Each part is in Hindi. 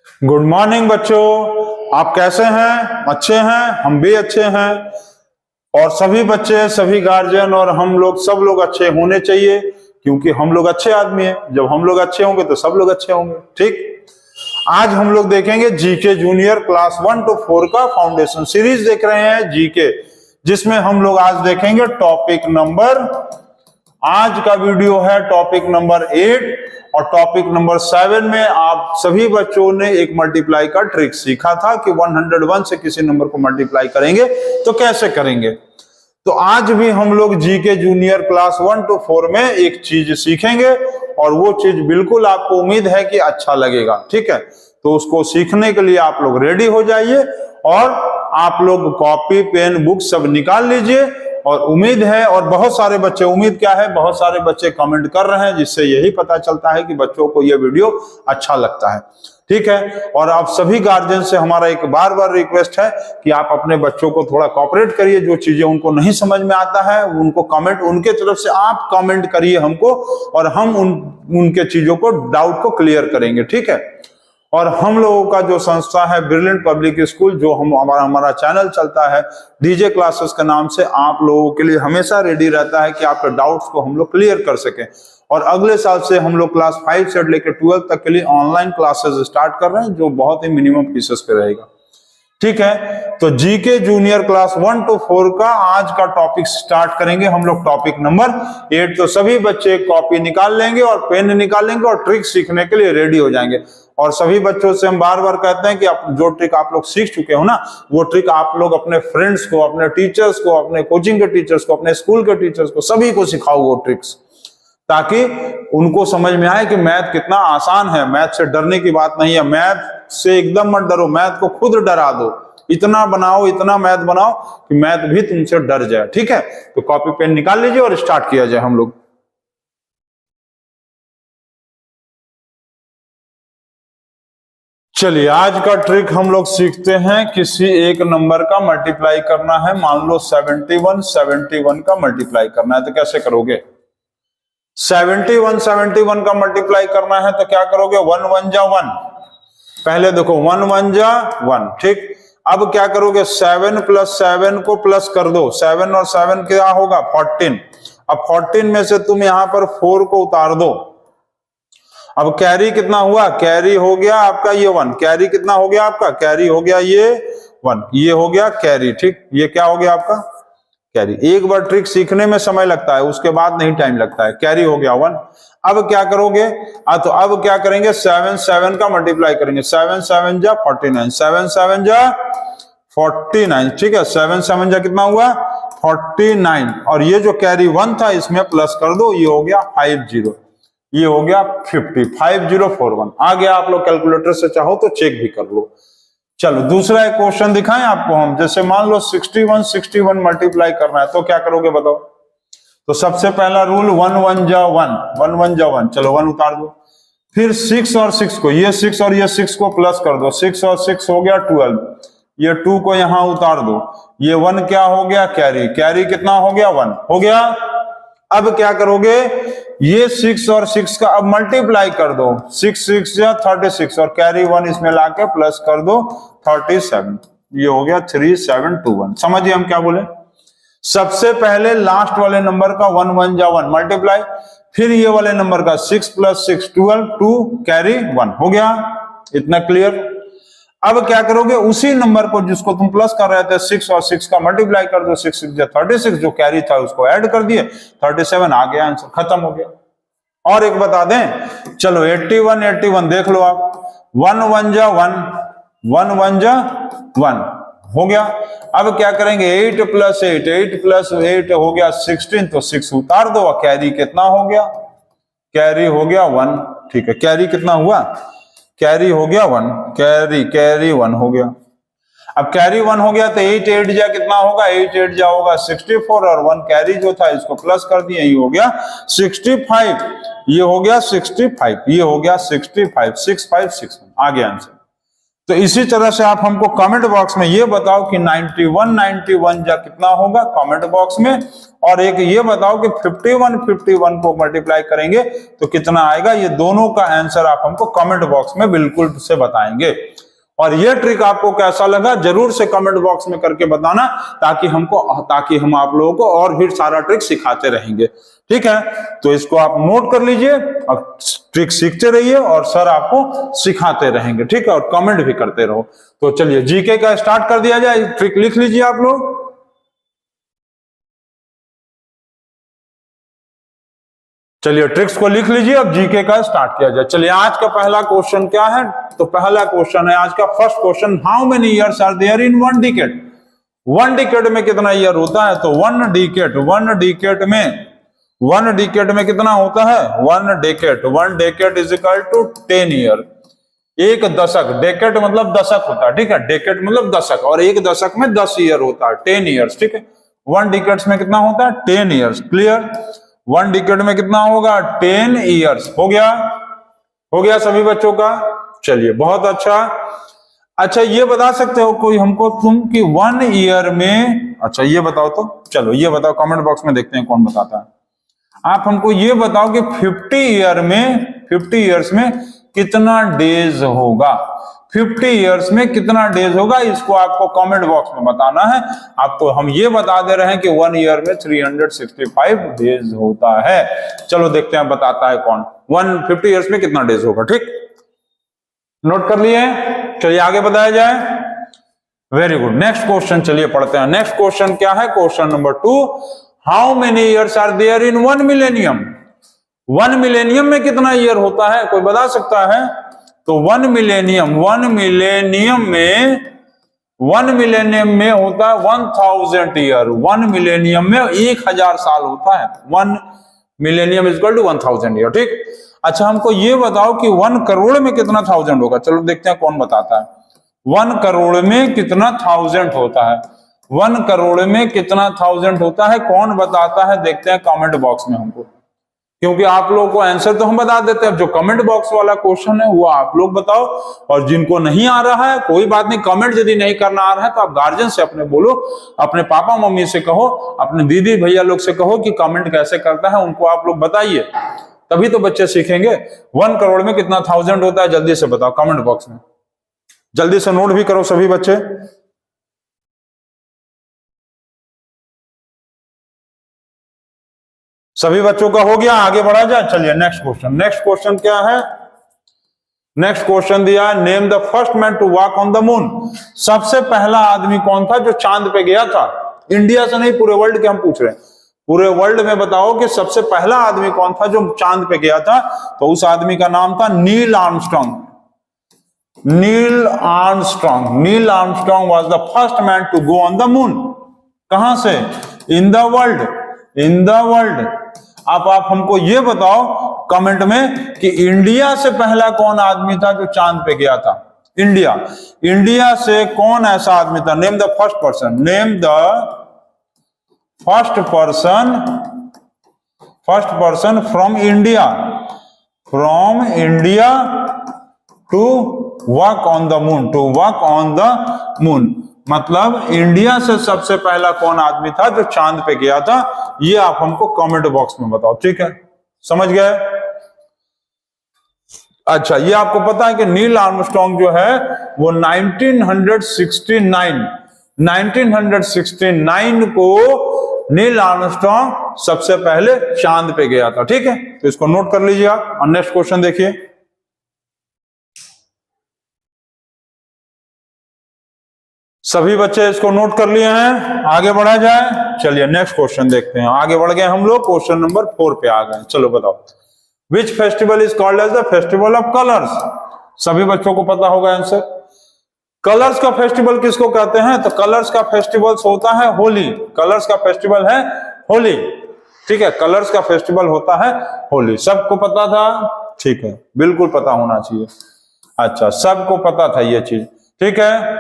गुड मॉर्निंग बच्चों, आप कैसे हैं? अच्छे हैं? हम भी अच्छे हैं। और सभी बच्चे, सभी गार्जियन और हम लोग, सब लोग अच्छे होने चाहिए, क्योंकि हम लोग अच्छे आदमी हैं। जब हम लोग अच्छे होंगे तो सब लोग अच्छे होंगे। ठीक, आज हम लोग देखेंगे जीके जूनियर क्लास 1 to 4 का फाउंडेशन सीरीज देख रहे हैं जीके, जिसमें हम लोग आज देखेंगे टॉपिक नंबर, आज का वीडियो है टॉपिक नंबर 8 और टॉपिक नंबर 7 में आप सभी बच्चों ने एक मल्टीप्लाई का ट्रिक सीखा था कि 101 से किसी नंबर को मल्टीप्लाई करेंगे तो कैसे करेंगे। तो आज भी हम लोग जीके जूनियर क्लास 1 to 4 में एक चीज सीखेंगे और वो चीज बिल्कुल आपको उम्मीद है कि अच्छा लगेगा। ठीक है, तो उसको सीखने के लिए आप लोग रेडी हो जाइए और आप लोग कॉपी पेन बुक सब निकाल लीजिए। और उम्मीद है, और बहुत सारे बच्चे, उम्मीद क्या है, बहुत सारे बच्चे कमेंट कर रहे हैं, जिससे यही पता चलता है कि बच्चों को यह वीडियो अच्छा लगता है। ठीक है, और आप सभी गार्जियन से हमारा एक बार बार रिक्वेस्ट है कि आप अपने बच्चों को थोड़ा कोऑपरेट करिए। जो चीजें उनको नहीं समझ में आता है उनको कमेंट, उनके तरफ से आप कमेंट करिए हमको, और हम उनके चीजों को, डाउट को क्लियर करेंगे। ठीक है, और हम लोगों का जो संस्था है ब्रिलियंट पब्लिक स्कूल, जो हमारा चैनल चलता है डीजे क्लासेस के नाम से, आप लोगों के लिए हमेशा रेडी रहता है कि आपके डाउट्स को हम लोग क्लियर कर सकें। और अगले साल से हम लोग क्लास 5 से लेकर 12 तक के लिए ऑनलाइन क्लासेस स्टार्ट कर रहे हैं, जो बहुत ही मिनिमम फीसेस पे रहेगा। ठीक है, तो जीके जूनियर क्लास 1 to 4 का आज का टॉपिक स्टार्ट करेंगे हम लोग, टॉपिक नंबर 8। तो सभी बच्चे कॉपी निकाल लेंगे और पेन निकाल लेंगे और ट्रिक सीखने के लिए रेडी हो जाएंगे। और सभी बच्चों से हम बार बार कहते हैं कि आप जो ट्रिक आप लोग सीख चुके हो ना, वो ट्रिक आप लोग अपने फ्रेंड्स को, अपने टीचर्स को, अपने कोचिंग के टीचर्स को, अपने स्कूल के टीचर्स को, सभी को सिखाओ वो ट्रिक्स, ताकि उनको समझ में आए कि मैथ कितना आसान है। मैथ से डरने की बात नहीं है, मैथ से एकदम मत डरो, मैथ को खुद डरा दो। इतना बनाओ, इतना मैथ बनाओ कि मैथ भी तुमसे डर जाए। ठीक है, तो कॉपी पेन निकाल लीजिए और स्टार्ट किया जाए हम लोग। चलिए, आज का ट्रिक हम लोग सीखते हैं। किसी एक नंबर का मल्टीप्लाई करना है, मान लो 71 का मल्टीप्लाई करना है, तो कैसे करोगे? 71 का मल्टीप्लाई करना है तो क्या करोगे? 1 1 जा 1, पहले देखो 1 1 जा 1। ठीक, अब क्या करोगे? 7 + 7 को प्लस कर दो, 7 और 7 क्या होगा? 14। अब 14 में से तुम यहां पर 4 को उतार दो। अब कैरी कितना हुआ? कैरी हो गया आपका ये 1। कैरी कितना हो गया आपका? कैरी हो गया ये 1, ये हो गया कैरी। ठीक, ये क्या हो गया आपका? कैरी। एक बार ट्रिक सीखने में समय लगता है, उसके बाद नहीं टाइम लगता है। कैरी हो गया 1। अब क्या करोगे? तो अब क्या करेंगे? 7 7 का मल्टीप्लाई करेंगे। 7 7 जा 49, 7 7 जा 49। ठीक है, 7 7 जा कितना हुआ? 49। और ये जो कैरी 1 था इसमें प्लस कर दो, ये हो गया 50, ये हो गया 50, 5041 आ गया। आप लोग कैलकुलेटर से चाहो तो चेक भी कर लो। चलो, दूसरा एक क्वेश्चन दिखाएं आपको हम। जैसे मान लो 61 मल्टीप्लाई करना है, तो क्या करोगे बताओ? तो सबसे पहला रूल 1 1 जा 1, 1 1 जा 1। चलो 1 उतार दो। फिर 6 और 6 को, ये 6 और ये 6 को प्लस कर दो। 6 और 6 हो गया 12, ये 2 को यहां उतार दो। ये 1 क्या हो गया? कैरी। कैरी कितना हो गया? 1 हो गया। अब क्या करोगे? ये 6 और 6 का अब मल्टीप्लाई कर दो। 6 6 या 36 और कैरी 1 इसमें लाके प्लस कर दो 37, ये हो गया 3721। समझिए हम क्या बोले? सबसे पहले लास्ट वाले नंबर का 1 1 जा 1 मल्टीप्लाई, फिर ये वाले नंबर का 6 + 6 12, 2 कैरी 1 हो गया। इतना क्लियर? अब क्या करोगे? उसी नंबर को जिसको तुम प्लस कर रहे थे, 6 और 6 का मल्टीप्लाई कर दो। 6 6 36, जो कैरी था उसको ऐड कर दिए, 37 आ गया, आंसर खत्म हो गया। और एक बता दें, चलो 81 देख लो आप। 1 1 जा 1, 1 1 जा 1 हो गया। अब क्या करेंगे? 8 + 8, 8 + 8 हो गया 16, तो 6 उतार दो। कैरी कितना हो गया? कैरी हो गया 1। ठीक है, कैरी कितना हुआ? कैरी हो गया 1, कैरी 1 हो गया। अब कैरी 1 हो गया तो 8 8 जा कितना होगा? 8 8 जा होगा 64, और 1 कैरी जो था इसको प्लस कर दिए, ये हो गया 65, ये हो गया 65, ये हो गया 65, 6561 आ गया आंसर। तो इसी तरह से आप हमको कमेंट बॉक्स में ये बताओ कि 91 जा कितना होगा कमेंट बॉक्स में, और एक ये बताओ कि 51 को मल्टीप्लाई करेंगे तो कितना आएगा। ये दोनों का आंसर आप हमको कमेंट बॉक्स में बिल्कुल से बताएंगे। और ये ट्रिक आपको कैसा लगा जरूर से कमेंट बॉक्स में करके बताना, ताकि हम आप लोगों को और भी सारा ट्रिक सिखाते रहेंगे। ठीक है, तो इसको आप नोट कर लीजिए और ट्रिक सीखते रहिए और सर आपको सिखाते रहेंगे। ठीक है, और कमेंट भी करते रहो। तो चलिए जीके का स्टार्ट कर दिया जाए। ट्रिक लिख लीजिए आप लोग। चलिए ट्रिक्स को लिख लीजिए, अब जीके का स्टार्ट किया जाए। चलिए आज का पहला क्वेश्चन क्या है, तो पहला क्वेश्चन है आज का first question, how many years are there in one decade. One decade में कितना ईयर होता है, तो वन डिकेड में कितना होता है, one decade is equal to 10 year. एक दशक, डेकेड मतलब दशक होता है। ठीक है, डेकेड मतलब दशक, और एक दशक में 10 ईयर होता है, 10 ईयर्स। ठीक है, वन डिकेड्स में कितना होता है, 10 ईयर्स। क्लियर, वन डिकेड में कितना होगा, 10 ईयर्स। हो गया सभी बच्चों का। चलिए बहुत अच्छा ये बता सकते हो कोई हमको तुम कि 1 ईयर में, अच्छा ये बताओ, तो चलो ये बताओ, कमेंट बॉक्स में देखते हैं कौन बताता है। आप हमको ये बताओ कि 50 ईयर्स में कितना डेज होगा, 50 ईयर्स में कितना डेज होगा, इसको आपको कमेंट बॉक्स में बताना है। आपको हम ये बता दे रहे हैं कि 1 ईयर में 365 डेज होता है। चलो देखते हैं बताता है कौन, 150 ईयर्स में कितना डेज होगा। ठीक, नोट कर लिए। चलिए आगे बताया जाए। वेरी गुड, नेक्स्ट क्वेश्चन चलिए पढ़ते हैं। नेक्स्ट क्वेश्चन क्या है, question number 2, how many years are there in 1 millennium. 1 millennium में कितना ईयर होता है, कोई बता सकता है? तो 1 मिलेनियम में होता है 1000 ईयर। 1 मिलेनियम में 1000 साल होता है। 1 millennium is equal to 1000 year. ठीक, अच्छा हमको ये बताओ कि 1 करोड़ में कितना 1000 होगा। चलो देखते हैं कौन बताता है। 1 करोड़ में कितना 1000 होता है, 1 करोड़ में कितना 1000 होता है, कौन बताता है, देखते हैं कमेंट बॉक्स में हमको। क्योंकि आप लोगों को आंसर तो हम बता देते हैं, जो कमेंट बॉक्स वाला क्वेश्चन है वो आप लोग बताओ, और जिनको नहीं आ रहा है कोई बात नहीं, कमेंट यदि नहीं करना आ रहा है तो आप गार्जियन से अपने बोलो, अपने पापा मम्मी से कहो, अपने दीदी भैया लोग से कहो कि कमेंट कैसे करता है, उनको आप लोग बताइए, तभी तो बच्चे सीखेंगे। 1 करोड़ में कितना 1000 होता है, जल्दी से बताओ कमेंट बॉक्स में, जल्दी से नोट भी करो सभी बच्चे। सभी बच्चों का हो गया, आगे बढ़ा जाए। चलिए नेक्स्ट क्वेश्चन क्या है, नेक्स्ट क्वेश्चन दिया है, name the first man to walk on the moon. सबसे पहला आदमी कौन था जो चांद पे गया था, इंडिया से नहीं पूरे वर्ल्ड के हम पूछ रहे हैं, पूरे वर्ल्ड में बताओ कि सबसे पहला आदमी कौन था जो चांद पे गया था। तो उस आदमी का नाम था Neil Armstrong. Neil Armstrong was the first man to go on the moon. कहां से, इन द वर्ल्ड। अब आप हमको ये बताओ कमेंट में कि इंडिया से पहला कौन आदमी था जो चांद पे गया था। इंडिया से कौन ऐसा आदमी था, name the first person from India to walk on the moon. मतलब इंडिया से सबसे पहला कौन आदमी था जो चांद पे गया था, ये आप हमको कमेंट बॉक्स में बताओ। ठीक है, समझ गए। अच्छा ये आपको पता है कि नील आर्मस्ट्रांग जो है वो 1969 को नील आर्मस्ट्रांग सबसे पहले चांद पे गया था। ठीक है, तो इसको नोट कर लीजिए आप। और नेक्स्ट क्वेश्चन देखिए, सभी बच्चे इसको नोट कर लिए हैं, आगे बढ़ा जाए। चलिए नेक्स्ट क्वेश्चन देखते हैं, आगे बढ़ गए हम लोग, क्वेश्चन नंबर 4 पे आ गए। चलो बताओ, which festival is called as the festival of colours. सभी बच्चों को पता होगा आंसर। कलर्स का फेस्टिवल किसको कहते हैं, तो कलर्स का फेस्टिवल होता है होली। कलर्स का फेस्टिवल है होली। ठीक है, कलर्स का फेस्टिवल होता है होली। सबको पता था, ठीक है, बिल्कुल पता होना चाहिए। अच्छा सबको पता था ये चीज, ठीक है,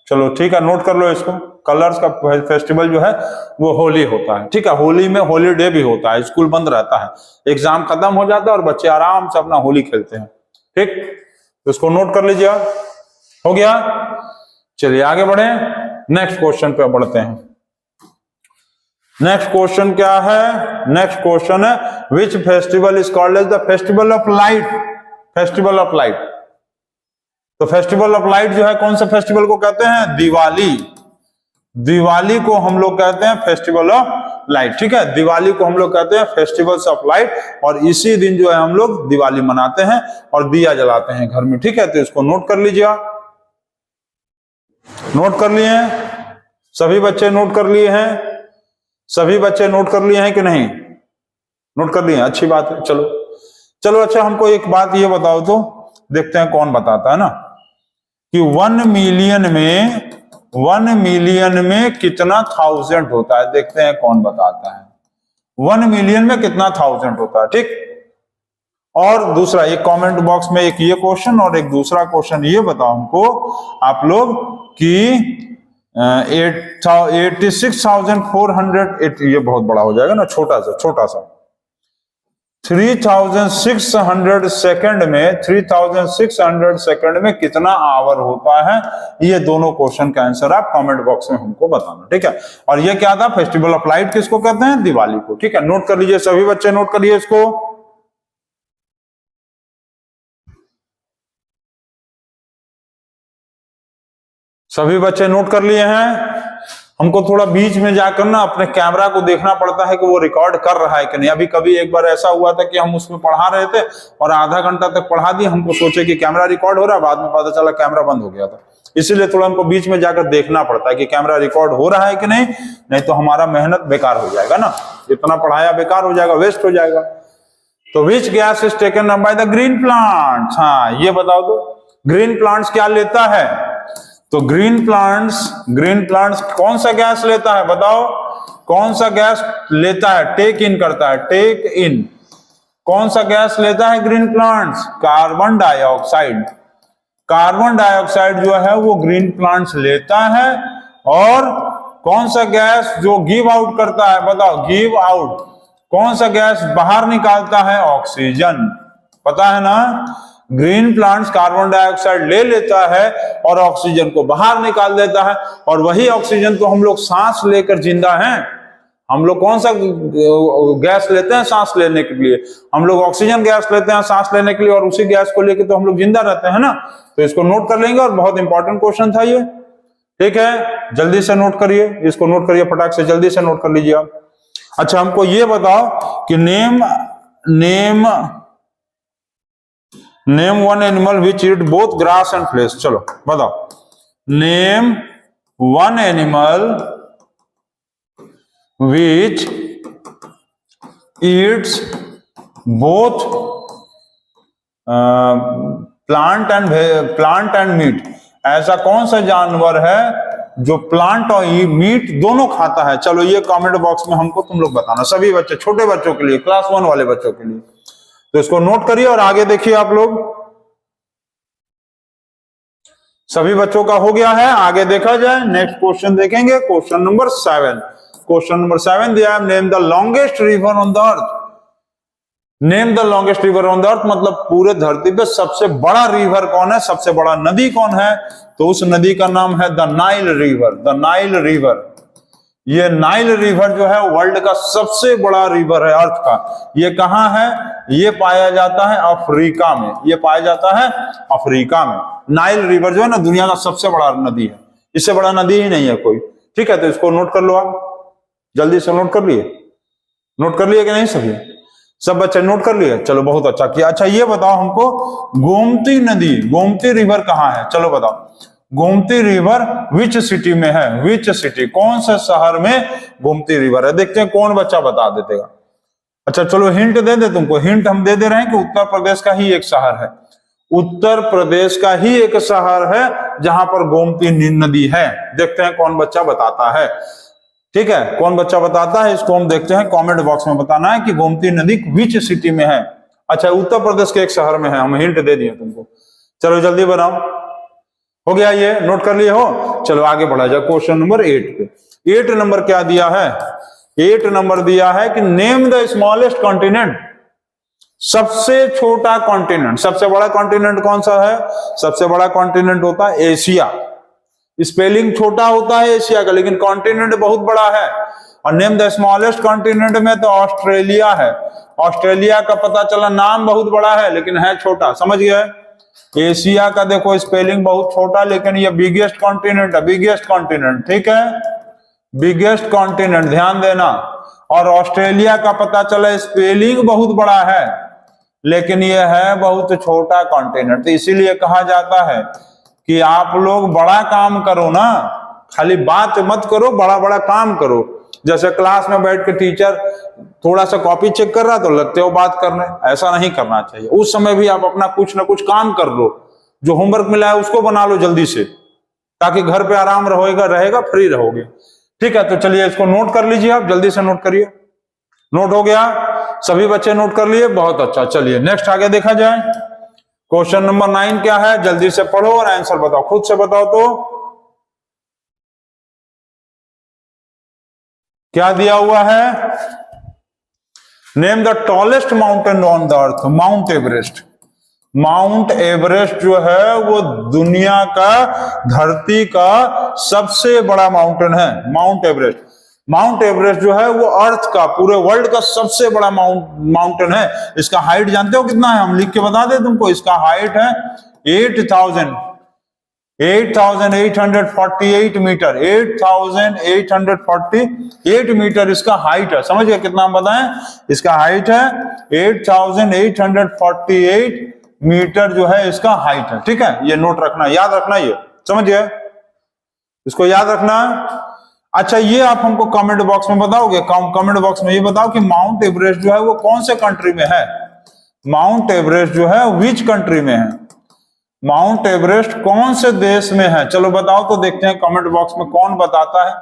चलो ठीक है, नोट कर लो इसको। कलर्स का फेस्टिवल जो है वो होली होता है। ठीक है, होली में हॉलीडे भी होता है, स्कूल बंद रहता है, एग्जाम खत्म हो जाता है और बच्चे आराम से अपना होली खेलते हैं। ठीक, तो इसको नोट कर लीजिए। हो गया। चलिए आगे बढ़े, नेक्स्ट क्वेश्चन पे बढ़ते हैं। नेक्स्ट क्वेश्चन क्या है? नेक्स्ट क्वेश्चन है which festival is called as the festival of light? Festival of light. तो फेस्टिवल ऑफ लाइट जो है कौन सा फेस्टिवल को कहते हैं? दिवाली। दिवाली को हम लोग कहते हैं फेस्टिवल ऑफ लाइट। ठीक है, दिवाली को हम लोग कहते हैं फेस्टिवल्स ऑफ लाइट, और इसी दिन जो है हम लोग दिवाली मनाते हैं और दिया जलाते हैं घर में। ठीक है, तो इसको नोट कर लीजिए। नोट कर लिए हैं सभी बच्चे? नोट कर लिए हैं सभी बच्चे? नोट कर लिए हैं कि नहीं? नोट कर लिए हैं, अच्छी बात है। चलो चलो, अच्छा हमको एक बात ये बताओ तो, देखते हैं कौन बताता है ना, कि 1 मिलियन में कितना 1000 होता है? देखते हैं कौन बताता है। 1 मिलियन में कितना 1000 होता है? ठीक। और दूसरा, एक कमेंट बॉक्स में एक ये क्वेश्चन और एक दूसरा क्वेश्चन ये बताओ हमको आप लोग कि 86,400, ये बहुत बड़ा हो जाएगा ना, छोटा सा 3600 सेकंड में 3600 सेकंड में कितना आवर होता है? ये दोनों क्वेश्चन का आंसर आप कमेंट बॉक्स में हमको बताना। ठीक है, और ये क्या था? फेस्टिवल ऑफ लाइट किसको कहते हैं? दिवाली को। ठीक है, नोट कर लीजिए सभी बच्चे, नोट कर लीजिए इसको। सभी बच्चे नोट कर लिए हैं? हमको थोड़ा बीच में जाकर ना अपने कैमरा को देखना पड़ता है कि वो रिकॉर्ड कर रहा है कि नहीं। अभी कभी एक बार ऐसा हुआ था कि हम उसमें पढ़ा रहे थे और आधा घंटा तक पढ़ा दिए, हमको सोचे कि कैमरा रिकॉर्ड हो रहा है, बाद में पता चला कैमरा बंद हो गया था। इसीलिए थोड़ा हमको बीच में जाकर देखना पड़ता है कि कैमरा रिकॉर्ड हो रहा है कि नहीं, नहीं तो हमारा मेहनत बेकार हो जाएगा ना, इतना पढ़ाया बेकार हो जाएगा, वेस्ट हो जाएगा। तो which gas is taken up by the green plants? हाँ, ये बताओ तो, ग्रीन प्लांट्स क्या लेता है? तो ग्रीन प्लांट्स कौन सा गैस लेता है? बताओ कौन सा गैस लेता है? टेक इन करता है, टेक इन। कौन सा गैस लेता है green plants? Carbon dioxide. Carbon dioxide जो है वो ग्रीन प्लांट्स लेता है। और कौन सा गैस जो गिव आउट करता है? बताओ, गिव आउट। कौन सा गैस बाहर निकालता है? ऑक्सीजन। पता है ना, ग्रीन प्लांट्स कार्बन डाइऑक्साइड ले लेता है और ऑक्सीजन को बाहर निकाल देता है, और वही ऑक्सीजन तो हम लोग सांस लेकर जिंदा हैं। हम लोग कौन सा गैस लेते हैं सांस लेने के लिए? हम लोग ऑक्सीजन गैस लेते हैं सांस लेने के लिए, और उसी गैस को लेकर तो हम लोग जिंदा रहते हैं ना। तो इसको नोट कर लेंगे, और बहुत इंपॉर्टेंट क्वेश्चन था ये। ठीक है, जल्दी से नोट करिए, इसको नोट करिए फटाक से, जल्दी से नोट कर लीजिए आप। अच्छा, हमको ये बताओ कि name one animal which eat both grass and flesh. चलो बताओ, name one animal which eats both plant and meat. ऐसा कौन सा जानवर है जो प्लांट और मीट दोनों खाता है? चलो ये कमेंट बॉक्स में हमको तुम लोग बताना, सभी बच्चे, छोटे बच्चों के लिए, क्लास 1 वाले बच्चों के लिए। तो इसको नोट करिए और आगे देखिए आप लोग। सभी बच्चों का हो गया है, आगे देखा जाए। नेक्स्ट क्वेश्चन देखेंगे, क्वेश्चन नंबर 7। क्वेश्चन नंबर 7 दिया है, name the longest river on the earth. Name the longest river on the earth मतलब पूरे धरती पे सबसे बड़ा रिवर कौन है, सबसे बड़ा नदी कौन है? तो उस नदी का नाम है the Nile river. The Nile river, ये नाइल रिवर जो है वर्ल्ड का सबसे बड़ा रिवर है अर्थ का। ये कहां है? ये पाया जाता है अफ्रीका में। ये पाया जाता है अफ्रीका में। नाइल रिवर जो है ना दुनिया का सबसे बड़ा नदी है, इससे बड़ा नदी ही नहीं है कोई। ठीक है, तो इसको नोट कर लो आप, जल्दी से नोट कर लिए। नोट कर लिए कि नहीं सभी? सब बच्चे नोट कर लिए? चलो बहुत अच्छा किया। अच्छा ये बताओ हमको, गोमती नदी, गोमती रिवर कहाँ है? चलो बताओ, गोमती रिवर विच सिटी में है? विच सिटी, कौन से शहर में गोमती रिवर है? देखते हैं कौन बच्चा बता देगा। अच्छा चलो हिंट दे दे तुमको, हिंट हम दे रहे हैं कि उत्तर प्रदेश का ही एक शहर है। उत्तर प्रदेश का ही एक शहर है जहां पर गोमती नदी है। देखते हैं कौन बच्चा बताता है। ठीक है, कौन बच्चा बताता है इसको हम देखते हैं, कमेंट बॉक्स में बताना है कि गोमती नदी विच सिटी में है। अच्छा, उत्तर प्रदेश के एक शहर में है, हम हिंट दे दिए तुमको। चलो जल्दी बनाओ, हो गया ये, नोट कर लिए हो? चलो आगे बढ़ा जाए क्वेश्चन नंबर 8 पे। 8 नंबर क्या दिया है? 8 नंबर दिया है कि नेम द स्मॉलेस्ट कॉन्टिनेंट। सबसे छोटा कॉन्टिनेंट, सबसे बड़ा कॉन्टिनेंट कौन सा है? सबसे बड़ा कॉन्टिनेंट होता है एशिया। स्पेलिंग छोटा होता है एशिया का, लेकिन कॉन्टिनेंट बहुत बड़ा है। और नेम द स्मॉलेस्ट कॉन्टिनेंट में तो ऑस्ट्रेलिया है। ऑस्ट्रेलिया का पता चला नाम बहुत बड़ा है लेकिन है छोटा, समझ गए। एशिया का देखो स्पेलिंग बहुत छोटा, लेकिन ये बिगेस्ट कॉन्टिनेंट है, बिगेस्ट कॉन्टिनेंट, ठीक है, बिगेस्ट कॉन्टिनेंट, ध्यान देना। और ऑस्ट्रेलिया का पता चला स्पेलिंग बहुत बड़ा है लेकिन यह है बहुत छोटा कॉन्टिनेंट। तो इसीलिए कहा जाता है कि आप लोग बड़ा काम करो ना, खाली बात मत करो, बड़ा बड़ा काम करो। जैसे क्लास में बैठ के टीचर थोड़ा सा कॉपी चेक कर रहा तो लगते हो बात करने, ऐसा नहीं करना चाहिए। उस समय भी आप अपना कुछ ना कुछ काम कर लो, जो होमवर्क मिला है उसको बना लो जल्दी से, ताकि घर पे आराम रहेगा, फ्री रहोगे। ठीक है, तो चलिए इसको नोट कर लीजिए, आप जल्दी से नोट करिए। नोट हो गया? सभी बच्चे नोट कर लिए? बहुत अच्छा। चलिए नेक्स्ट आगे देखा जाए। क्वेश्चन नंबर 9 क्या है? जल्दी से पढ़ो और आंसर बताओ, खुद से बताओ तो क्या दिया हुआ है? Name the tallest mountain on the earth. Mount Everest. Mount Everest जो है वो दुनिया का, धरती का सबसे बड़ा माउंटेन है, माउंट एवरेस्ट। माउंट एवरेस्ट जो है वो अर्थ का, पूरे वर्ल्ड का सबसे बड़ा माउंटेन है। इसका हाइट जानते हो कितना है? हम लिख के बता दें तुमको। इसका हाइट है 8,848 मीटर। 8,848 मीटर इसका हाइट है। समझ गए कितना हम बताएं? इसका हाइट है 8,848 मीटर जो है इसका हाइट है। ठीक है, ये नोट रखना, याद रखना, ये समझ गए, इसको याद रखना। अच्छा, ये आप हमको कमेंट बॉक्स में बताओगे, कमेंट बॉक्स में ये बताओ कि माउंट एवरेस्ट जो है वो कौन से कंट्री में है? माउंट एवरेस्ट जो है विच कंट्री में है? माउंट एवरेस्ट कौन से देश में है? चलो बताओ तो देखते हैं कमेंट बॉक्स में कौन बताता है।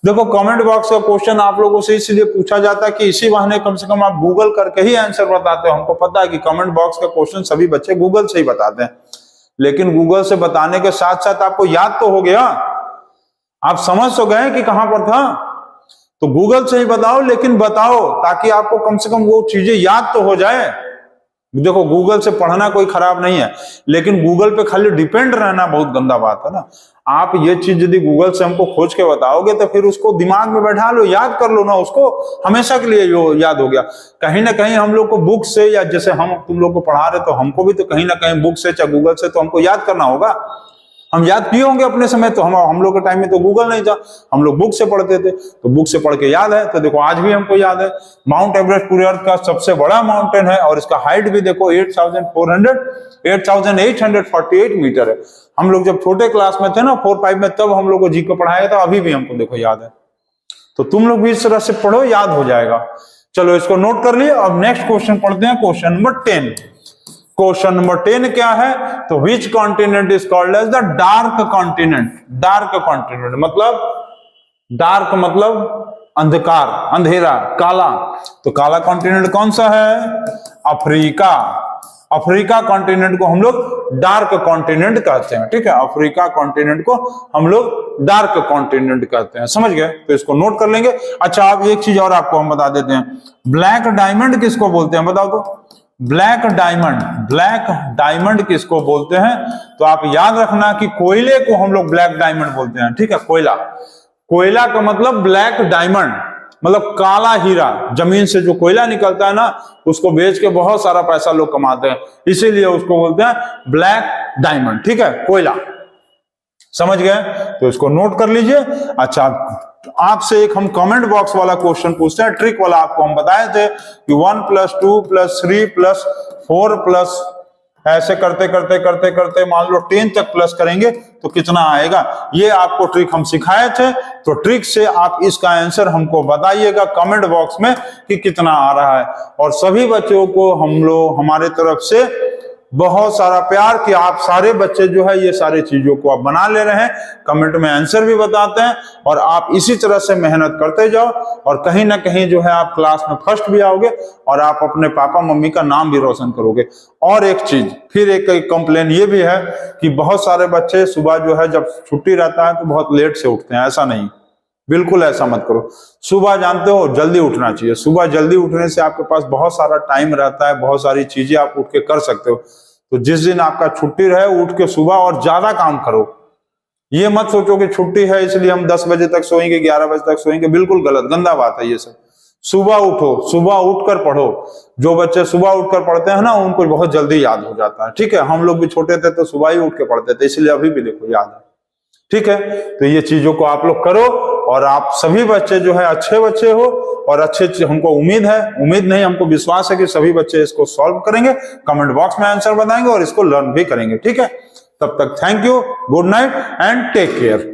देखो, कमेंट बॉक्स का क्वेश्चन आप लोगों से इसलिए पूछा जाता है कि इसी बहाने कम से कम आप गूगल करके ही आंसर बताते हो। हमको पता है कि कमेंट बॉक्स का क्वेश्चन सभी बच्चे गूगल से ही बताते हैं, लेकिन गूगल से बताने के साथ साथ आपको याद तो हो गया, आप समझ तो गए कि कहां पर था। तो गूगल से ही बताओ, लेकिन बताओ ताकि आपको कम से कम वो चीजें याद तो हो जाए। देखो, गूगल से पढ़ना कोई खराब नहीं है, लेकिन गूगल पे खाली डिपेंड रहना बहुत गंदा बात है ना। आप ये चीज यदि गूगल से हमको खोज के बताओगे तो फिर उसको दिमाग में बैठा लो, याद कर लो ना, उसको हमेशा के लिए जो याद हो गया। कहीं ना कहीं हम लोग को बुक से, या जैसे हम तुम लोग को पढ़ा रहे तो हमको भी तो कहीं ना कहीं बुक से चाहे गूगल से तो हमको याद करना होगा। हम याद किए होंगे अपने समय, तो हम लोग के टाइम में तो गूगल नहीं था, हम लोग बुक से पढ़ते थे, तो बुक से पढ़ के याद है। तो देखो, आज भी हमको याद है। माउंट एवरेस्ट पूरे अर्थ का सबसे बड़ा माउंटेन है और इसका हाइट भी देखो 8,848 मीटर है। हम लोग जब छोटे क्लास में थे ना, 4-5 में, तब हम लोग को जी को पढ़ाया था, अभी भी हमको देखो याद है। तो तुम लोग भी इस तरह से पढ़ो, याद हो जाएगा। चलो इसको नोट कर लिए। अब नेक्स्ट क्वेश्चन पढ़ते हैं, क्वेश्चन नंबर 10। क्वेश्चन नंबर 10 क्या है? तो which continent is called as the dark continent. Dark continent मतलब, डार्क मतलब अंधकार, अंधेरा, काला। तो काला कॉन्टिनेंट कौन सा है? अफ्रीका। अफ्रीका कॉन्टिनेंट को हम लोग डार्क कॉन्टिनेंट कहते हैं। ठीक है, अफ्रीका कॉन्टिनेंट को हम लोग डार्क कॉन्टिनेंट कहते हैं, समझ गए? तो इसको नोट कर लेंगे। अच्छा, अब एक चीज और आपको हम बता देते हैं, ब्लैक डायमंड किसको बोलते हैं? बताओ तो। ब्लैक डायमंड, ब्लैक डायमंड किसको बोलते हैं? तो आप याद रखना कि कोयले को हम लोग ब्लैक डायमंड बोलते हैं। ठीक है, कोयला। कोयला का मतलब ब्लैक डायमंड, मतलब काला हीरा। जमीन से जो कोयला निकलता है ना, उसको बेच के बहुत सारा पैसा लोग कमाते हैं, इसीलिए उसको बोलते हैं ब्लैक डायमंड। ठीक है, कोयला, समझ गए? तो इसको नोट कर लीजिए। अच्छा, आपसे एक हम कमेंट बॉक्स वाला क्वेश्चन पूछते हैं, ट्रिक वाला। आपको हम बताए थे कि 1 + 2 + 3 + 4 प्लस, ऐसे करते करते करते करते मान लो 10 तक प्लस करेंगे तो कितना आएगा, ये आपको ट्रिक हम सिखाए थे। तो ट्रिक से आप इसका आंसर हमको बताइएगा कमेंट बॉक्स में कि कितना आ रहा है। और सभी बच्चों को हम लोग, हमारे तरफ से बहुत सारा प्यार कि आप सारे बच्चे जो है ये सारी चीजों को आप बना ले रहे हैं, कमेंट में आंसर भी बताते हैं, और आप इसी तरह से मेहनत करते जाओ और कहीं ना कहीं जो है आप क्लास में फर्स्ट भी आओगे और आप अपने पापा मम्मी का नाम भी रोशन करोगे। और एक चीज, फिर एक कंप्लेन ये भी है कि बहुत सारे बच्चे सुबह जो है जब छुट्टी रहता है तो बहुत लेट से उठते हैं। ऐसा नहीं, बिल्कुल ऐसा मत करो। सुबह जानते हो जल्दी उठना चाहिए, सुबह जल्दी उठने से आपके पास बहुत सारा टाइम रहता है, बहुत सारी चीजें आप उठ के कर सकते हो। तो जिस दिन आपका छुट्टी रहे उठ के सुबह और ज्यादा काम करो। ये मत सोचो कि छुट्टी है इसलिए हम 10 बजे तक सोएंगे, 11 बजे तक सोएंगे, बिल्कुल गलत, गंदा बात है ये सब। सुबह उठो, सुबह उठकर पढ़ो। जो बच्चे सुबह उठकर पढ़ते हैं ना उनको बहुत जल्दी याद हो जाता है। ठीक है, हम लोग भी छोटे थे तो सुबह ही उठ के पढ़ते थे, इसलिए अभी भी देखो याद है। ठीक है, तो ये चीजों को आप लोग करो और आप सभी बच्चे जो है अच्छे बच्चे हो और अच्छे, हमको उम्मीद है, उम्मीद नहीं हमको विश्वास है कि सभी बच्चे इसको सॉल्व करेंगे, कमेंट बॉक्स में आंसर बताएंगे और इसको लर्न भी करेंगे। ठीक है, तब तक thank you, good night and take care.